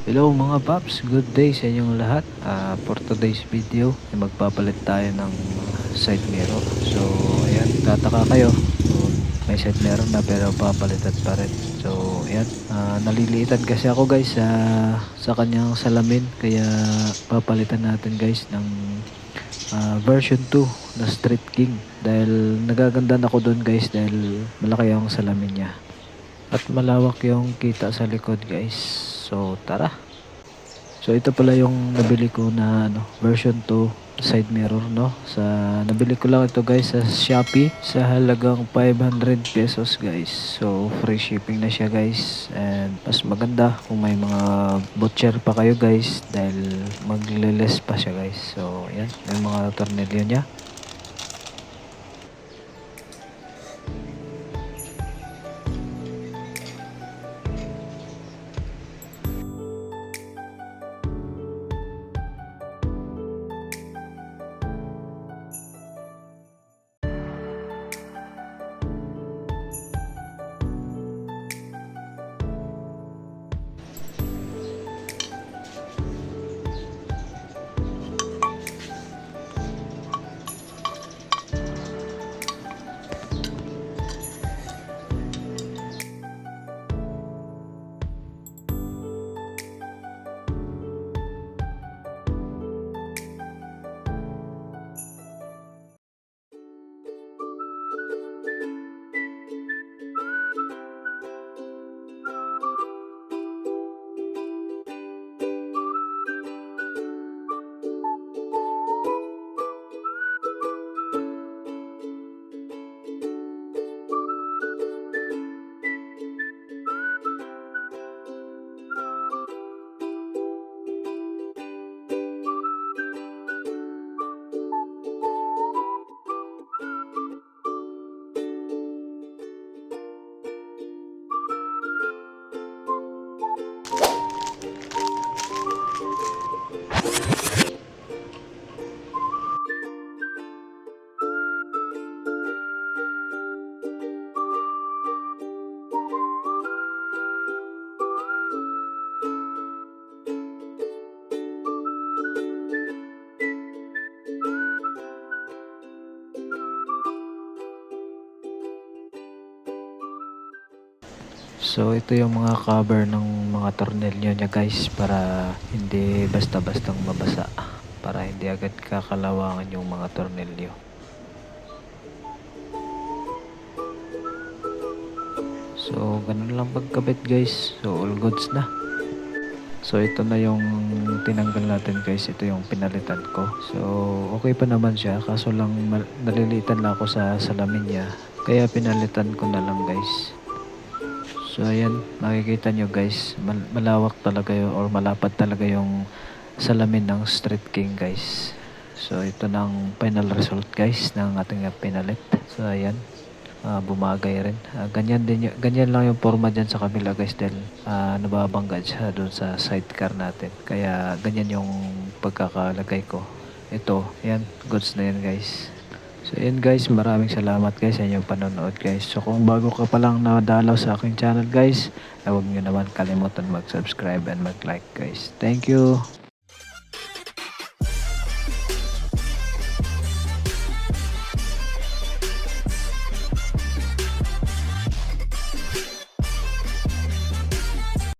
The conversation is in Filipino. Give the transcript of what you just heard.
Hello mga paps, good day sa inyong lahat. For today's video, magpapalit tayo ng side mirror. So, ayan, tataka kayo. May side mirror na pero papalitan pa rin. So, ayan, naliliitan kasi ako guys sa kanyang salamin. Kaya papalitan natin guys ng version 2 na Street King. Dahil nagaganda ako doon guys dahil malaki ang salamin niya. At malawak yung kita sa likod guys. So, tara. So ito pala yung nabili ko na version 2 side mirror nabili ko lang ito guys sa Shopee sa halagang 500 pesos guys. So free shipping na siya guys, and mas maganda kung may mga butcher pa kayo guys dahil magle-less pa siya guys. So yan, yung mga tornilyo niya. So ito yung mga cover ng mga tornilyo niya guys, para hindi basta-bastang mabasa, para hindi agad kakalawangan yung mga tornilyo. So ganun lang pagkabit guys. So all goods na. So ito na yung tinanggal natin guys. Ito yung pinalitan ko. So okay pa naman siya, kaso lang nalilitan lang ako sa salamin niya, kaya pinalitan ko na lang guys. So ayan, makikita nyo guys, malawak talaga yung, or malapad talaga yung salamin ng Street King guys. So ito na ang final result guys ng ating pinalit. So ayan, bumagay rin. Ganyan lang yung forma dyan sa kabila guys, dahil nababangga siya doon sa sidecar natin. Kaya ganyan yung pagkakalagay ko. Ito, ayan, goods na yan guys. So yun guys, maraming salamat guys sa inyong panonood guys. So kung bago ka pa lang nadalaw sa aking channel guys, huwag nyo naman kalimutan mag-subscribe and mag-like guys. Thank you!